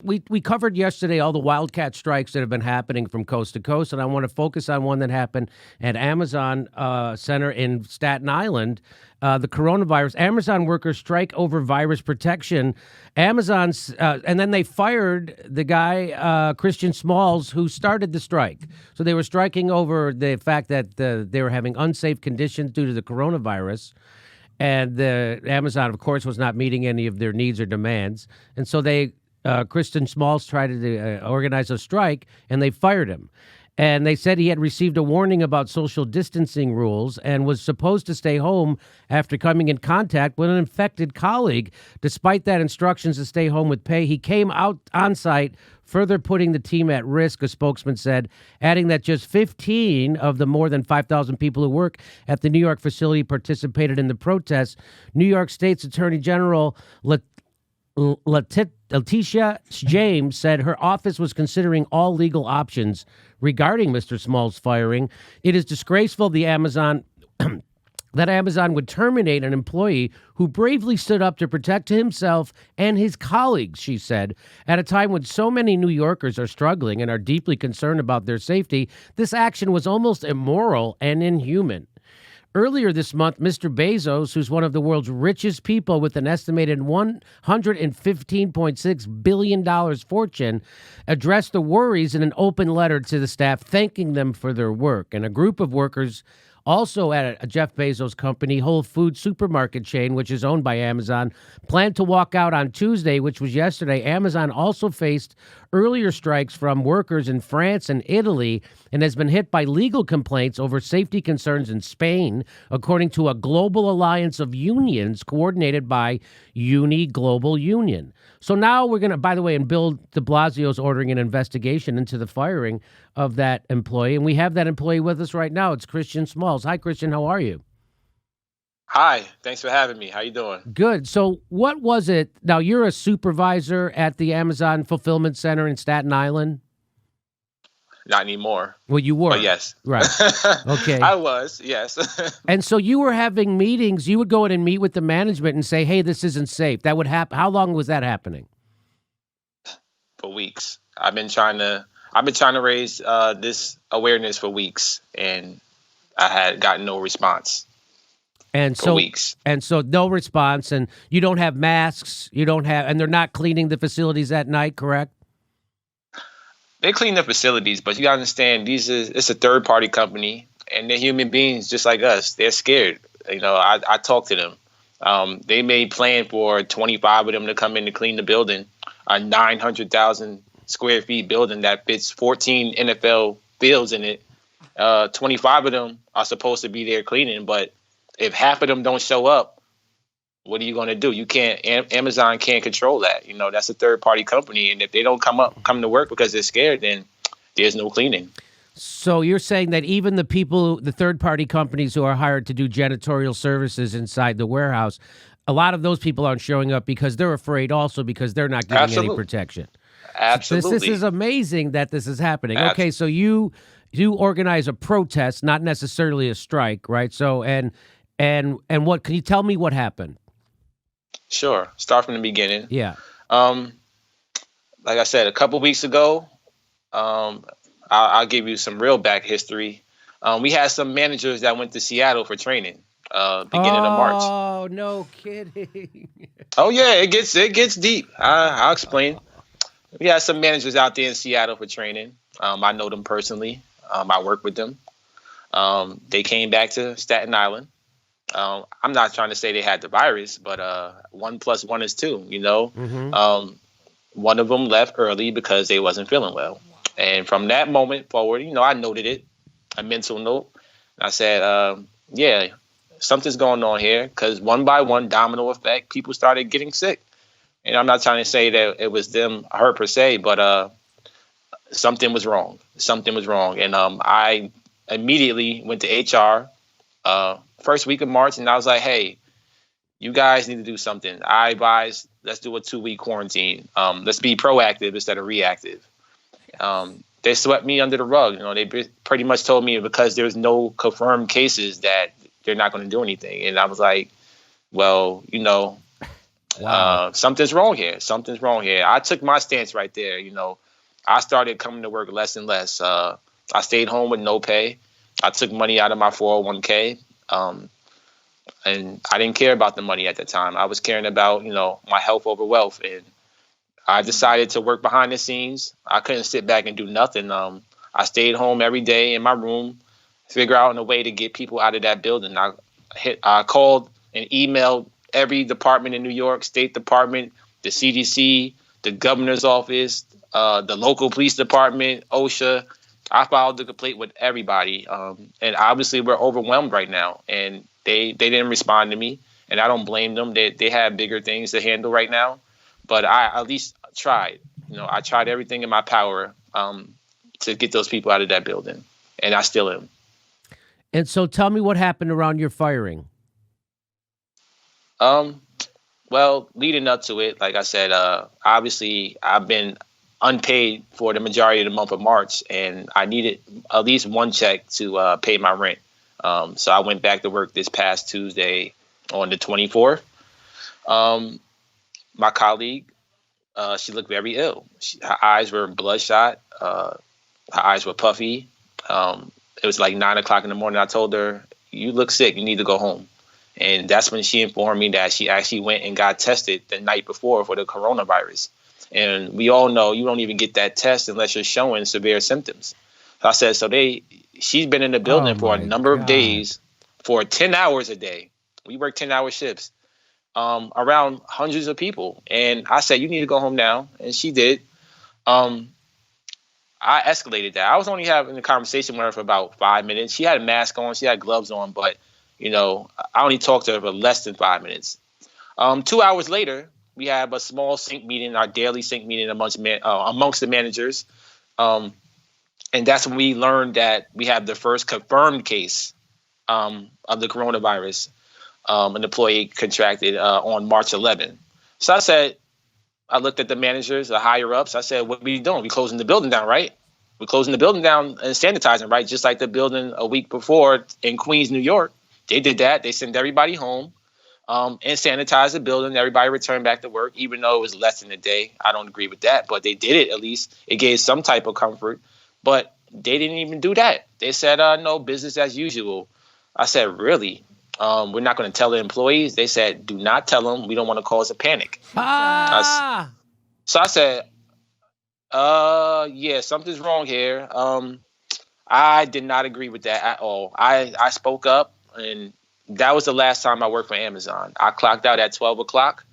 We covered yesterday all the wildcat strikes that have been happening from coast to coast, and I want to focus on one that happened at Amazon Center in Staten Island. The coronavirus. Amazon workers strike over virus protection. Amazon's and then they fired the guy Christian Smalls who started the strike. So they were striking over the fact that they were having unsafe conditions due to the coronavirus. And the Amazon, of course, was not meeting any of their needs or demands. And so Kristen Smalls tried to organize a strike, and they fired him. And they said he had received a warning about social distancing rules and was supposed to stay home after coming in contact with an infected colleague. Despite that instructions to stay home with pay, he came out on site, further putting the team at risk, a spokesman said, adding that just 15 of the more than 5,000 people who work at the New York facility participated in the protests. New York State's Attorney General Letitia James said her office was considering all legal options regarding Mr. Small's firing. It is disgraceful that Amazon would terminate an employee who bravely stood up to protect himself and his colleagues, she said. At a time when so many New Yorkers are struggling and are deeply concerned about their safety, this action was almost immoral and inhuman. Earlier this month, Mr. Bezos, who's one of the world's richest people with an estimated $115.6 billion fortune, addressed the worries in an open letter to the staff, thanking them for their work. And a group of workers also at a Jeff Bezos company, Whole Foods supermarket chain, which is owned by Amazon, planned to walk out on Tuesday, which was yesterday. Amazon also faced earlier strikes from workers in France and Italy and has been hit by legal complaints over safety concerns in Spain, according to a global alliance of unions coordinated by Uni Global Union. So now we're going to, by the way, and Bill de Blasio's ordering an investigation into the firing of that employee. And we have that employee with us right now. It's Christian Smalls. Hi, Christian. How are you? Hi. Thanks for having me. How you doing? Good. So what was it? Now, you're a supervisor at the Amazon Fulfillment Center in Staten Island? Not anymore. Well, you were. But yes. Right. Okay. I was, yes. And so you were having meetings. You would go in and meet with the management and say, hey, this isn't safe. That would happen. How long was that happening? For weeks. I've been trying to raise this awareness for weeks, and I had gotten no response. And for weeks. And so no response, and you don't have masks, and they're not cleaning the facilities at night, correct? They clean the facilities, but you gotta understand, it's a third party company, and they're human beings just like us. They're scared. You know, I talked to them. They made plan for 25 of them to come in to clean the building, a 900,000 square feet building that fits 14 NFL fields in it. 25 of them are supposed to be there cleaning, but if half of them don't show up, what are you going to do? You can't. Amazon can't control that. You know, that's a third party company, and if they don't come to work because they're scared, then there's no cleaning. So you're saying that even the third party companies who are hired to do janitorial services inside the warehouse, a lot of those people aren't showing up because they're afraid, also because they're not getting any protection. Absolutely. This is amazing that this is happening. Okay, so you organize a protest, not necessarily a strike, right? So and what can you tell me what happened? Sure. Start from the beginning. Yeah. Like I said, a couple weeks ago, I'll give you some real back history. We had some managers that went to Seattle for training, beginning of March. Oh, no kidding. Oh yeah, it gets deep. I'll explain. We had some managers out there in Seattle for training. I know them personally. I work with them. They came back to Staten Island. I'm not trying to say they had the virus, but 1 + 1 is 2, you know. Mm-hmm. One of them left early because they wasn't feeling well. And from that moment forward, you know, I noted it, a mental note. I said, yeah, something's going on here, because one by one, domino effect, people started getting sick. And I'm not trying to say that it was them, her per se, but something was wrong. Something was wrong. And I immediately went to HR first week of March, and I was like, hey, you guys need to do something. I advise, let's do a 2-week quarantine. Let's be proactive instead of reactive. They swept me under the rug. You know, they pretty much told me because there's no confirmed cases that they're not going to do anything. And I was like, well, you know, Wow. Something's wrong here. Something's wrong here. I took my stance right there. I started coming to work less and less. I stayed home with no pay. I took money out of my 401k. And I didn't care about the money at the time. I was caring about, my health over wealth. And I decided to work behind the scenes. I couldn't sit back and do nothing. I stayed home every day in my room, figure out a way to get people out of that building. I called and emailed every department in New York, State Department, the CDC, the governor's office, the local police department, OSHA. I filed the complaint with everybody. And obviously we're overwhelmed right now. And they didn't respond to me. And I don't blame them. They have bigger things to handle right now. But I at least tried. I tried everything in my power to get those people out of that building. And I still am. And so tell me what happened around your firing. Well, leading up to it, like I said, obviously I've been unpaid for the majority of the month of March, and I needed at least one check to pay my rent. So I went back to work this past Tuesday on the 24th. My colleague, she looked very ill. Her eyes were bloodshot. Her eyes were puffy. It was like 9 o'clock in the morning. I told her, "You look sick. You need to go home." And that's when she informed me that she actually went and got tested the night before for the coronavirus. And we all know you don't even get that test unless you're showing severe symptoms. So I said, she's been in the building for a number of days for 10 hours a day. We work 10-hour shifts around hundreds of people. And I said, "You need to go home now." And she did. I escalated that. I was only having a conversation with her for about 5 minutes. She had a mask on. She had gloves on. But, I only talked to her for less than 5 minutes. 2 hours later, we have a small sync meeting, our daily sync meeting amongst the managers. And that's when we learned that we have the first confirmed case of the coronavirus. An employee contracted on March 11th. So I looked at the managers, the higher ups. I said, "What are we doing? We closing the building down, right? We're closing the building down and sanitizing, right? Just like the building a week before in Queens, New York. They did that. They sent everybody home and sanitized the building. Everybody returned back to work, even though it was less than a day. I don't agree with that, but they did it at least. It gave some type of comfort. But they didn't even do that. They said, no, business as usual." I said, "Really? We're not going to tell the employees?" They said, "Do not tell them. We don't want to cause a panic." So I said, yeah, something's wrong here. I did not agree with that at all. I spoke up, and that was the last time I worked for Amazon. I clocked out at 12 o'clock,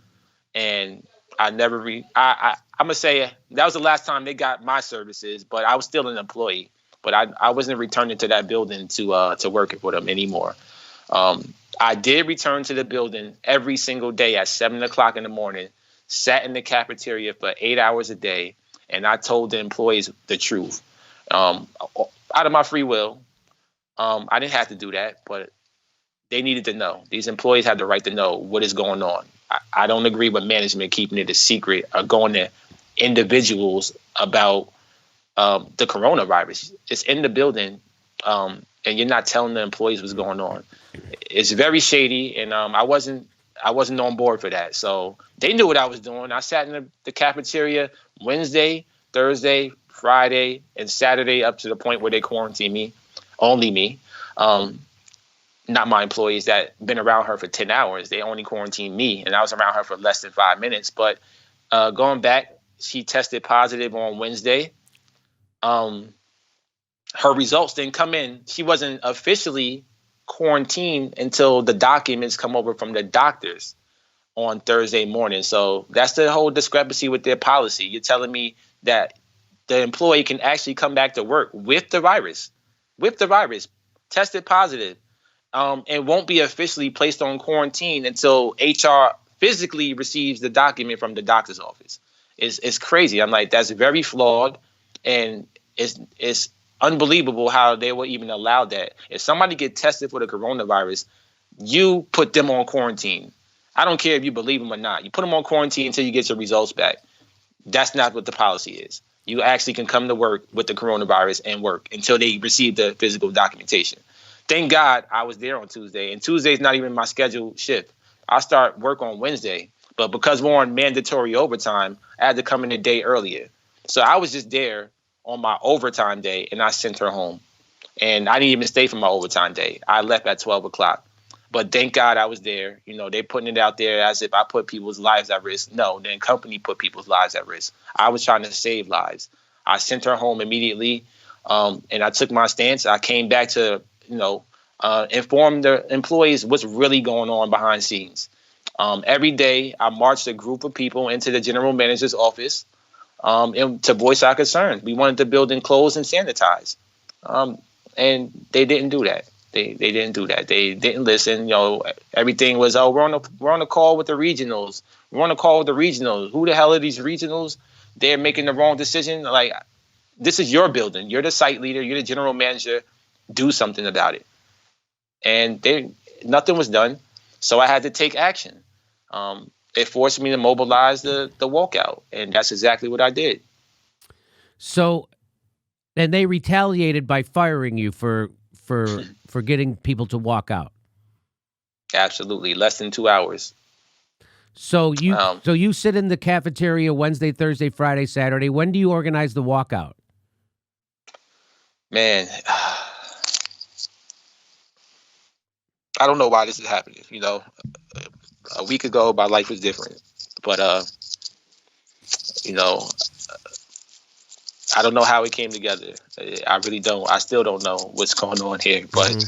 and I'm going to say that was the last time they got my services, but I was still an employee. But I wasn't returning to that building to work for them anymore. I did return to the building every single day at 7 o'clock in the morning, sat in the cafeteria for 8 hours a day, and I told the employees the truth. Out of my free will. I didn't have to do that, but they needed to know. These employees had the right to know what is going on. I don't agree with management keeping it a secret or going to individuals about the coronavirus. It's in the building, and you're not telling the employees what's going on. It's very shady, and I wasn't on board for that. So they knew what I was doing. I sat in the cafeteria Wednesday, Thursday, Friday, and Saturday up to the point where they quarantined me, only me. Not my employees that been around her for 10 hours. They only quarantined me, and I was around her for less than 5 minutes. But going back, she tested positive on Wednesday. Her results didn't come in. She wasn't officially quarantined until the documents come over from the doctors on Thursday morning. So that's the whole discrepancy with their policy. You're telling me that the employee can actually come back to work with the virus, tested positive, and won't be officially placed on quarantine until HR physically receives the document from the doctor's office. It's crazy. I'm like, that's very flawed, and it's unbelievable how they will even allow that. If somebody get tested for the coronavirus, you put them on quarantine. I don't care if you believe them or not. You put them on quarantine until you get your results back. That's not what the policy is. You actually can come to work with the coronavirus and work until they receive the physical documentation. Thank God I was there on Tuesday, and Tuesday's not even my scheduled shift. I start work on Wednesday, But because we're on mandatory overtime, I had to come in a day earlier. So I was just there on my overtime day, and I sent her home. And I didn't even stay for my overtime day. I left at 12 o'clock. But thank God I was there. You know, they're putting it out there as if I put people's lives at risk. No, the company put people's lives at risk. I was trying to save lives. I sent her home immediately, and I took my stance. I came back to, inform the employees what's really going on behind scenes. Every day, I marched a group of people into the general manager's office and to voice our concerns. We wanted the building closed and sanitized. And they didn't do that. They didn't do that. They didn't listen. Everything was, we're on a call with the regionals. We're on a call with the regionals. Who the hell are these regionals? They're making the wrong decision. Like, this is your building. You're the site leader. You're the general manager. Do something about it. And nothing was done. So I had to take action. It forced me to mobilize the walkout. And that's exactly what I did. So, and they retaliated by firing you for getting people to walk out. Absolutely. Less than 2 hours. So you sit in the cafeteria Wednesday, Thursday, Friday, Saturday. When do you organize the walkout? Man, I don't know why this is happening. A week ago, my life was different. But, I don't know how it came together. I really don't. I still don't know what's going on here. But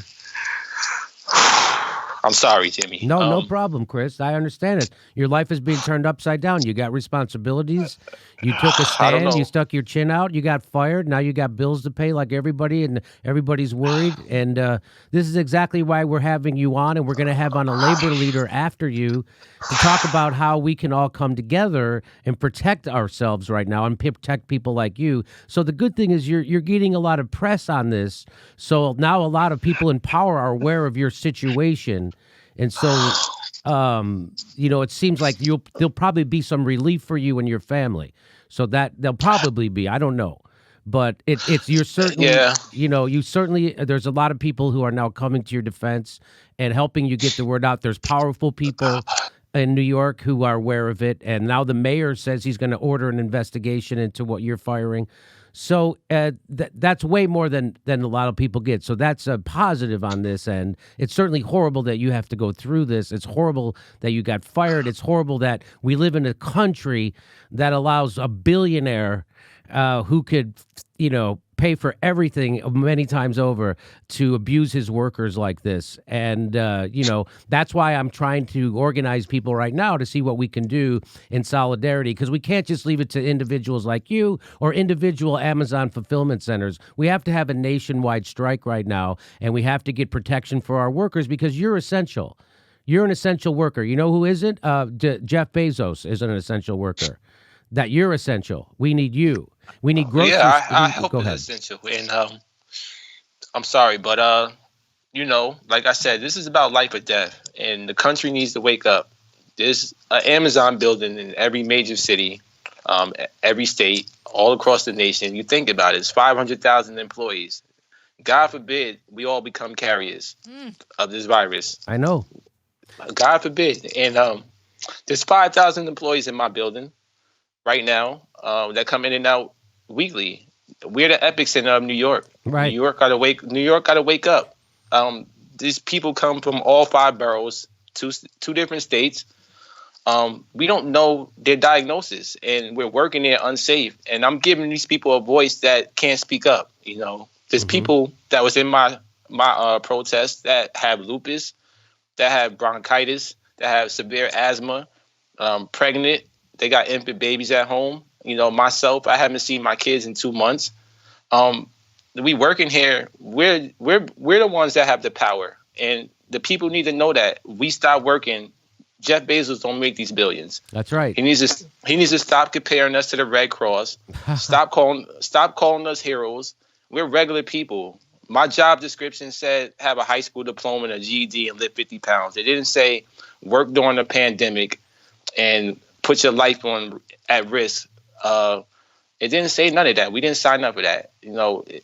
I'm sorry, Jimmy. No problem, Chris. I understand it. Your life is being turned upside down. You got responsibilities. You took a stand. You stuck your chin out. You got fired. Now you got bills to pay like everybody, and everybody's worried. And this is exactly why we're having you on, and we're going to have on a labor leader after you to talk about how we can all come together and protect ourselves right now and protect people like you. So the good thing is you're getting a lot of press on this. So now a lot of people in power are aware of your situation. And so, it seems like there'll probably be some relief for you and your family. So that there'll probably be, I don't know, but you're certainly, you certainly, there's a lot of people who are now coming to your defense and helping you get the word out. There's powerful people in New York who are aware of it. And now the mayor says he's going to order an investigation into what you're firing. So that's way more than a lot of people get. So that's a positive on this end. It's certainly horrible that you have to go through this. It's horrible that you got fired. It's horrible that we live in a country that allows a billionaire who could, pay for everything many times over to abuse his workers like this. And, that's why I'm trying to organize people right now to see what we can do in solidarity, because we can't just leave it to individuals like you or individual Amazon fulfillment centers. We have to have a nationwide strike right now, and we have to get protection for our workers because you're essential. You're an essential worker. You know who isn't? Jeff Bezos is an essential worker. That you're essential. We need you. We need groceries. Yeah, I hope it's essential. And I'm sorry, but like I said, this is about life or death, and the country needs to wake up. There's an Amazon building in every major city, every state, all across the nation. You think about it, it's 500,000 employees. God forbid we all become carriers of this virus. I know. God forbid. And there's 5,000 employees in my building right now that come in and out weekly. We're the epicenter of New York. Right. New York got to wake up. These people come from all 5 boroughs, two different states. We don't know their diagnosis, and we're working there unsafe. And I'm giving these people a voice that can't speak up. There's people that was in my protest that have lupus, that have bronchitis, that have severe asthma, pregnant. They got infant babies at home. Myself, I haven't seen my kids in 2 months. We working here. We're the ones that have the power, and the people need to know that we stop working. Jeff Bezos don't make these billions. That's right. He needs to stop comparing us to the Red Cross. Stop calling us heroes. We're regular people. My job description said have a high school diploma and a GED and lift 50 pounds. It didn't say work during the pandemic and put your life at risk. It didn't say none of that. We didn't sign up for that.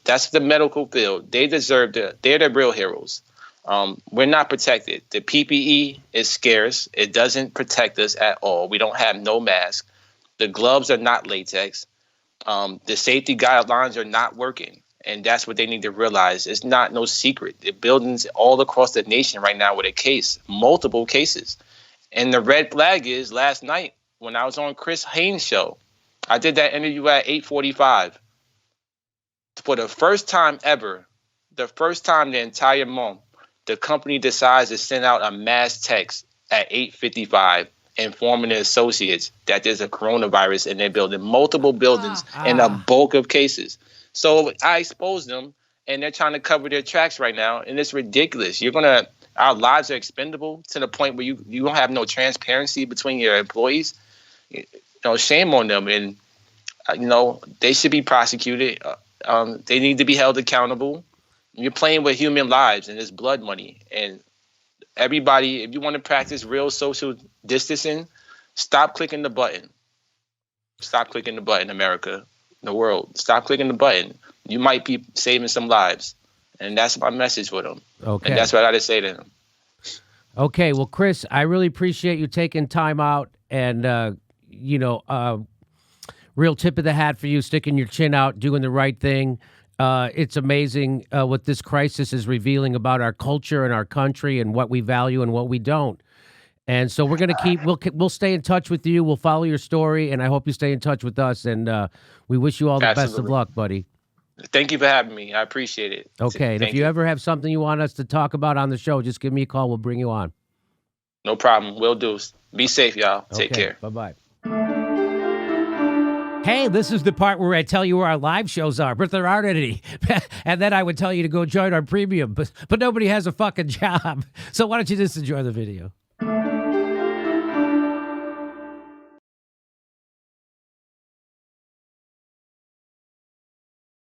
That's the medical field. They deserve they're the real heroes. We're not protected. The PPE is scarce. It doesn't protect us at all. We don't have no mask. The gloves are not latex. The safety guidelines are not working. And that's what they need to realize. It's not no secret. The buildings all across the nation right now with a case, multiple cases. And the red flag is last night when I was on Chris Haynes' show, I did that interview at 8:45. For the first time ever, the first time the entire month, the company decides to send out a mass text at 8:55 informing the associates that there's a coronavirus in their building, multiple buildings, and a bulk of cases. So I exposed them, and they're trying to cover their tracks right now, and it's ridiculous. Our lives are expendable to the point where you don't have no transparency between your employees. Shame on them, and they should be prosecuted. They need to be held accountable. You're playing with human lives, and it's blood money. And everybody, if you want to practice real social distancing, stop clicking the button. Stop clicking the button, America, the world. Stop clicking the button. You might be saving some lives. And that's my message for them. Okay. And that's what I had to say to them. Okay. Well, Chris, I really appreciate you taking time out and, real tip of the hat for you, sticking your chin out, doing the right thing. It's amazing what this crisis is revealing about our culture and our country and what we value and what we don't. And so we're going to we'll stay in touch with you. We'll follow your story, and I hope you stay in touch with us. And we wish you all the best of luck, buddy. Thank you for having me. I appreciate it. Okay. And if you ever have something you want us to talk about on the show, just give me a call. We'll bring you on. No problem. Will do. Be safe, y'all. Take care. Bye-bye. Hey, this is the part where I tell you where our live shows are, but there aren't any. And then I would tell you to go join our premium, but nobody has a fucking job. So why don't you just enjoy the video?